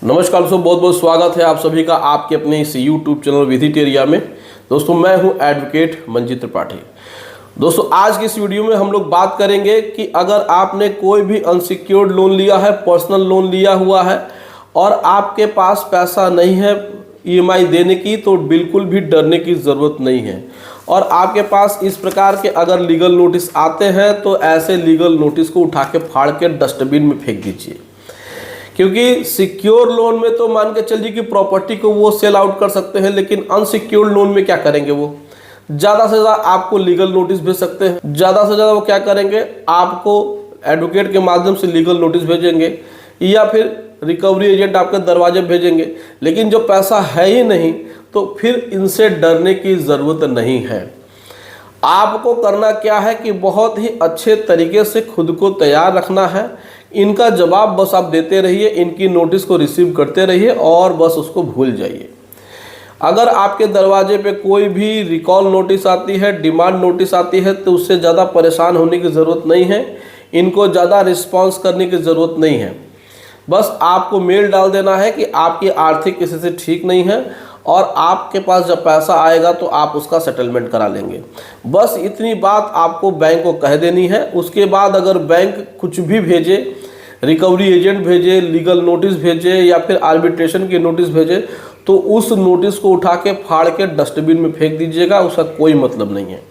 नमस्कार दोस्तों, बहुत बहुत स्वागत है आप सभी का आपके अपने इस यूट्यूब चैनल विधिटेरिया में। दोस्तों मैं हूं एडवोकेट मंजीत त्रिपाठी। दोस्तों आज की इस वीडियो में हम लोग बात करेंगे कि अगर आपने कोई भी अनसिक्योर्ड लोन लिया है, पर्सनल लोन लिया हुआ है और आपके पास पैसा नहीं है ईएमआई देने की, तो बिल्कुल भी डरने की ज़रूरत नहीं है। और आपके पास इस प्रकार के अगर लीगल नोटिस आते हैं तो ऐसे लीगल नोटिस को उठा के फाड़ के डस्टबिन में फेंक दीजिए। क्योंकि सिक्योर लोन में तो मान के चलिए कि प्रॉपर्टी को वो सेल आउट कर सकते हैं, लेकिन अनसिक्योर्ड लोन में क्या करेंगे? वो ज़्यादा से ज़्यादा आपको लीगल नोटिस भेज सकते हैं। ज़्यादा से ज़्यादा वो क्या करेंगे, आपको एडवोकेट के माध्यम से लीगल नोटिस भेजेंगे या फिर रिकवरी एजेंट आपके दरवाजे भेजेंगे। लेकिन जो पैसा है ही नहीं तो फिर इनसे डरने की ज़रूरत नहीं है। आपको करना क्या है कि बहुत ही अच्छे तरीके से खुद को तैयार रखना है। इनका जवाब बस आप देते रहिए, इनकी नोटिस को रिसीव करते रहिए और बस उसको भूल जाइए। अगर आपके दरवाजे पे कोई भी रिकॉल नोटिस आती है, डिमांड नोटिस आती है, तो उससे ज़्यादा परेशान होने की ज़रूरत नहीं है। इनको ज़्यादा रिस्पॉन्स करने की ज़रूरत नहीं है। बस आपको मेल डाल देना है कि आपकी आर्थिक स्थिति ठीक नहीं है और आपके पास जब पैसा आएगा तो आप उसका सेटलमेंट करा लेंगे। बस इतनी बात आपको बैंक को कह देनी है। उसके बाद अगर बैंक कुछ भी भेजे, रिकवरी एजेंट भेजे, लीगल नोटिस भेजे या फिर आर्बिट्रेशन की नोटिस भेजे, तो उस नोटिस को उठा के फाड़ के डस्टबिन में फेंक दीजिएगा। उसका कोई मतलब नहीं है।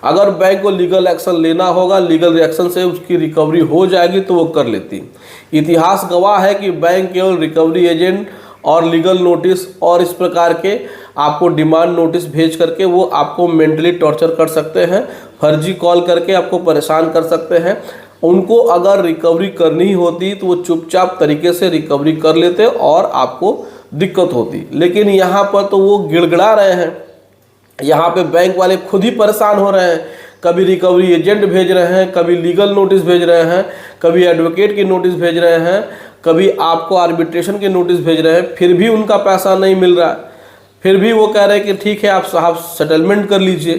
अगर बैंक को लीगल एक्शन लेना होगा, लीगल एक्शन से उसकी रिकवरी हो जाएगी तो वो कर लेती। इतिहास गवाह है कि बैंक केवल रिकवरी एजेंट और लीगल नोटिस और इस प्रकार के आपको डिमांड नोटिस भेज करके वो आपको मेंटली टॉर्चर कर सकते हैं, फर्जी कॉल करके आपको परेशान कर सकते हैं। उनको अगर रिकवरी करनी होती तो वो चुपचाप तरीके से रिकवरी कर लेते और आपको दिक्कत होती। लेकिन यहाँ पर तो वो गिड़गिड़ा रहे हैं। यहाँ पे बैंक वाले खुद ही परेशान हो रहे हैं। कभी रिकवरी एजेंट भेज रहे हैं, कभी लीगल नोटिस भेज रहे हैं, कभी एडवोकेट की नोटिस भेज रहे हैं, कभी आपको आर्बिट्रेशन की नोटिस भेज रहे हैं, फिर भी उनका पैसा नहीं मिल रहा है। फिर भी वो कह रहे हैं कि ठीक है आप साहब सेटलमेंट कर लीजिए।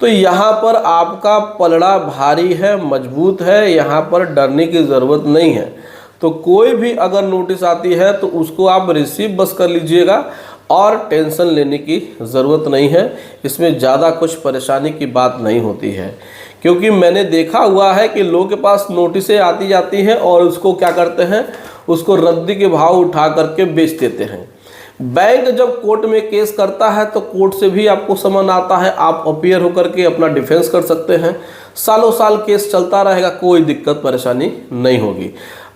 तो यहाँ पर आपका पलड़ा भारी है, मजबूत है, यहाँ पर डरने की ज़रूरत नहीं है। तो कोई भी अगर नोटिस आती है तो उसको आप रिसीव बस कर लीजिएगा और टेंशन लेने की ज़रूरत नहीं है। इसमें ज़्यादा कुछ परेशानी की बात नहीं होती है। क्योंकि मैंने देखा हुआ है कि लोगों के पास नोटिसें आती जाती हैं और उसको क्या करते हैं, उसको रद्दी के भाव उठा करके बेच देते हैं। बैंक जब कोर्ट में केस करता है तो कोर्ट से भी आपको समन आता है, आप अपीयर होकर के अपना डिफेंस कर सकते हैं। सालों साल केस चलता रहेगा, कोई दिक्कत परेशानी नहीं होगी।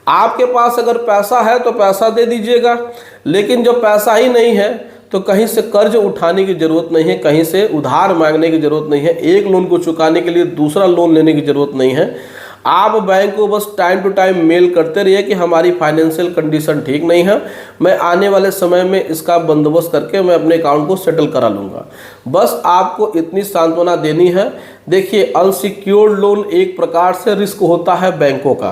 आपके पास अगर पैसा है तो पैसा दे दीजिएगा, लेकिन जब पैसा ही नहीं है तो कहीं से कर्ज उठाने की ज़रूरत नहीं है, कहीं से उधार मांगने की ज़रूरत नहीं है। एक लोन को चुकाने के लिए दूसरा लोन लेने की ज़रूरत नहीं है। आप बैंक को बस टाइम टू टाइम मेल करते रहिए कि हमारी फाइनेंशियल कंडीशन ठीक नहीं है, मैं आने वाले समय में इसका बंदोबस्त करके मैं अपने अकाउंट को सेटल करा लूँगा। बस आपको इतनी सांत्वना देनी है। देखिए, अनसिक्योर्ड लोन एक प्रकार से रिस्क होता है बैंकों का,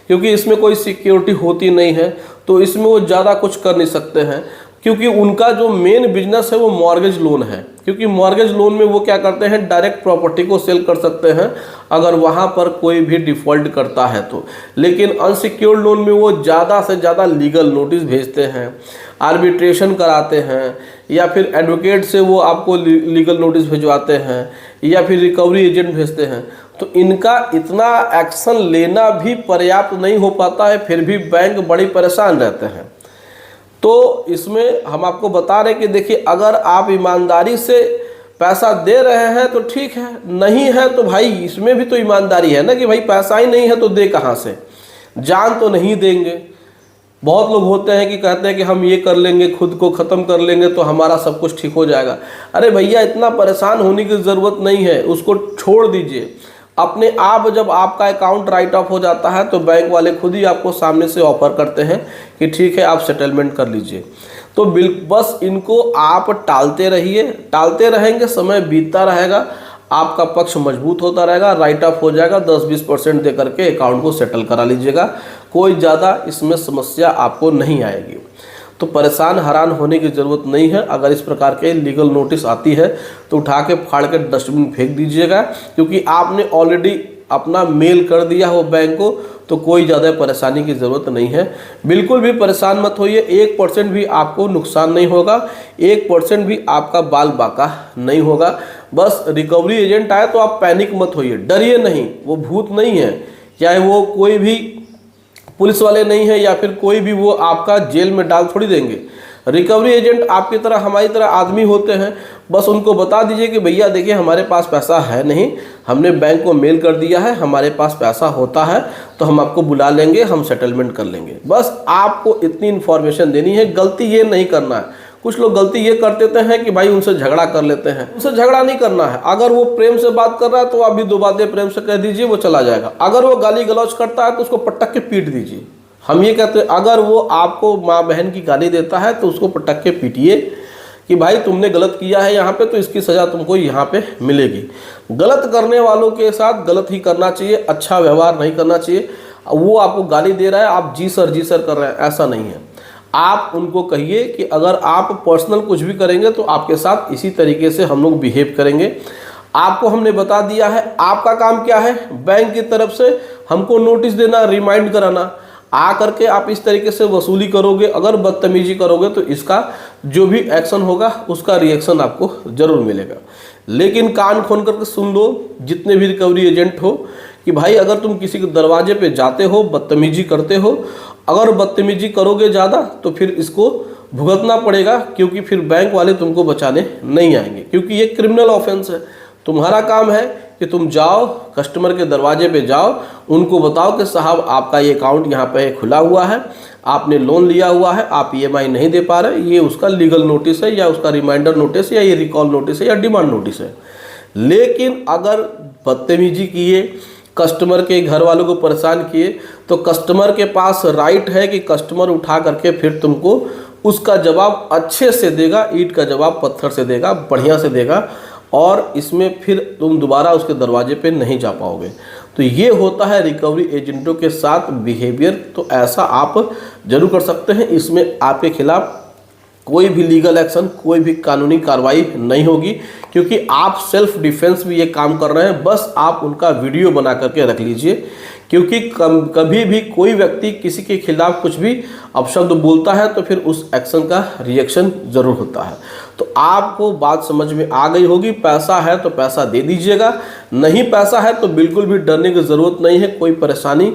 क्योंकि इसमें कोई सिक्योरिटी होती नहीं है, तो इसमें वो ज़्यादा कुछ कर नहीं सकते हैं। क्योंकि उनका जो मेन बिजनेस है वो मॉर्गेज लोन है। क्योंकि मॉर्गेज लोन में वो क्या करते हैं, डायरेक्ट प्रॉपर्टी को सेल कर सकते हैं अगर वहाँ पर कोई भी डिफ़ॉल्ट करता है तो। लेकिन अनसिक्योर्ड लोन में वो ज़्यादा से ज़्यादा लीगल नोटिस भेजते हैं, आर्बिट्रेशन कराते हैं, या फिर एडवोकेट से वो आपको लीगल नोटिस भिजवाते हैं, या फिर रिकवरी एजेंट भेजते हैं। तो इनका इतना एक्शन लेना भी पर्याप्त नहीं हो पाता है, फिर भी बैंक बड़ी परेशान रहते हैं। तो इसमें हम आपको बता रहे हैं कि देखिए, अगर आप ईमानदारी से पैसा दे रहे हैं तो ठीक है, नहीं है तो भाई इसमें भी तो ईमानदारी है ना कि भाई पैसा ही नहीं है तो दे कहाँ से, जान तो नहीं देंगे। बहुत लोग होते हैं कि कहते हैं कि हम ये कर लेंगे, खुद को ख़त्म कर लेंगे तो हमारा सब कुछ ठीक हो जाएगा। अरे भैया, इतना परेशान होने की ज़रूरत नहीं है, उसको छोड़ दीजिए। अपने आप जब आपका अकाउंट राइट ऑफ हो जाता है तो बैंक वाले खुद ही आपको सामने से ऑफर करते हैं कि ठीक है आप सेटलमेंट कर लीजिए। तो बस इनको आप टालते रहिए, टालते रहेंगे, समय बीतता रहेगा, आपका पक्ष मजबूत होता रहेगा, राइट ऑफ हो जाएगा। 10-20% दे करके अकाउंट को सेटल करा लीजिएगा, कोई ज़्यादा इसमें समस्या आपको नहीं आएगी। तो परेशान हैरान होने की ज़रूरत नहीं है। अगर इस प्रकार के लीगल नोटिस आती है तो उठा के फाड़ के डस्टबिन फेंक दीजिएगा, क्योंकि आपने ऑलरेडी अपना मेल कर दिया हो बैंक को, तो कोई ज़्यादा परेशानी की ज़रूरत नहीं है। बिल्कुल भी परेशान मत होइए, 1% भी आपको नुकसान नहीं होगा, 1% भी आपका बाल बाका नहीं होगा। बस रिकवरी एजेंट आए तो आप पैनिक मत होइए, डरिए नहीं, वो भूत नहीं है, चाहे वो कोई भी पुलिस वाले नहीं है या फिर कोई भी वो आपका जेल में डाल थोड़ी देंगे। रिकवरी एजेंट आपकी तरह हमारी तरह आदमी होते हैं। बस उनको बता दीजिए कि भैया देखिए हमारे पास पैसा है नहीं, हमने बैंक को मेल कर दिया है, हमारे पास पैसा होता है तो हम आपको बुला लेंगे, हम सेटलमेंट कर लेंगे। बस आपको इतनी इन्फॉर्मेशन देनी है। गलती ये नहीं करना है। कुछ लोग गलती ये कर देते हैं कि भाई उनसे झगड़ा कर लेते हैं। उनसे झगड़ा नहीं करना है। अगर वो प्रेम से बात कर रहा है तो आप भी 2 बातें प्रेम से कह दीजिए, वो चला जाएगा। अगर वो गाली गलौज करता है तो उसको पटक के पीट दीजिए। हम ये कहते हैं अगर वो आपको माँ बहन की गाली देता है तो उसको पटक के पीटिए कि भाई तुमने गलत किया है यहाँ पे, तो इसकी सज़ा तुमको यहाँ पे मिलेगी। गलत करने वालों के साथ गलत ही करना चाहिए, अच्छा व्यवहार नहीं करना चाहिए। वो आपको गाली दे रहा है, आप जी सर कर रहे हैं, ऐसा नहीं है। आप उनको कहिए कि अगर आप पर्सनल कुछ भी करेंगे तो आपके साथ इसी तरीके से हम लोग बिहेव करेंगे। आपको हमने बता दिया है, आपका काम क्या है, बैंक की तरफ से हमको नोटिस देना, रिमाइंड कराना। आ करके आप इस तरीके से वसूली करोगे, अगर बदतमीजी करोगे तो इसका जो भी एक्शन होगा उसका रिएक्शन आपको जरूर मिलेगा। लेकिन कान खोल करके सुन लो जितने भी रिकवरी एजेंट हो कि भाई अगर तुम किसी के दरवाजे पे जाते हो, बदतमीजी करते हो, अगर बदतमीजी करोगे ज़्यादा तो फिर इसको भुगतना पड़ेगा, क्योंकि फिर बैंक वाले तुमको बचाने नहीं आएंगे, क्योंकि ये क्रिमिनल ऑफेंस है। तुम्हारा काम है कि तुम जाओ, कस्टमर के दरवाजे पे जाओ, उनको बताओ कि साहब आपका ये अकाउंट यहाँ पे खुला हुआ है, आपने लोन लिया हुआ है, आप EMI नहीं दे पा रहे, ये उसका लीगल नोटिस है या उसका रिमाइंडर नोटिस या ये रिकॉल नोटिस है या डिमांड नोटिस है। लेकिन अगर बदतमीजी किए, कस्टमर के घर वालों को परेशान किए, तो कस्टमर के पास राइट है कि कस्टमर उठा करके फिर तुमको उसका जवाब अच्छे से देगा, ईंट का जवाब पत्थर से देगा, बढ़िया से देगा, और इसमें फिर तुम दोबारा उसके दरवाजे पे नहीं जा पाओगे। तो ये होता है रिकवरी एजेंटों के साथ बिहेवियर। तो ऐसा आप जरूर कर सकते हैं। इसमें आपके खिलाफ कोई भी लीगल एक्शन, कोई भी कानूनी कार्रवाई नहीं होगी, क्योंकि आप सेल्फ डिफेंस में ये काम कर रहे हैं। बस आप उनका वीडियो बना करके रख लीजिए, क्योंकि कभी भी कोई व्यक्ति किसी के खिलाफ कुछ भी अपशब्द बोलता है तो फिर उस एक्शन का रिएक्शन जरूर होता है। तो आपको बात समझ में आ गई होगी। पैसा है तो पैसा दे दीजिएगा, नहीं पैसा है तो बिल्कुल भी डरने की ज़रूरत नहीं है, कोई परेशानी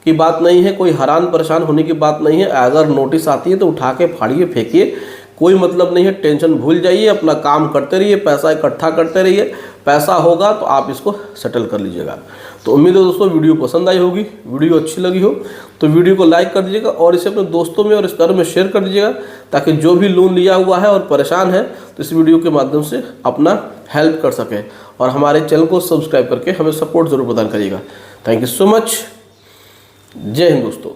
की बात नहीं है, कोई हैरान परेशान होने की बात नहीं है। अगर नोटिस आती है तो उठा के फाड़िए, फेंकिए, कोई मतलब नहीं है। टेंशन भूल जाइए, अपना काम करते रहिए, पैसा इकट्ठा करते रहिए। पैसा होगा तो आप इसको सेटल कर लीजिएगा। तो उम्मीद है दोस्तों वीडियो पसंद आई होगी। वीडियो अच्छी लगी हो तो वीडियो को लाइक कर दीजिएगा और इसे अपने दोस्तों में और रिश्तेदारों में शेयर कर दीजिएगा, ताकि जो भी लोन लिया हुआ है और परेशान है तो इस वीडियो के माध्यम से अपना हेल्प कर सके। और हमारे चैनल को सब्सक्राइब करके हमें सपोर्ट जरूर प्रदान करिएगा। Thank you so much. जय हिंद दोस्तों।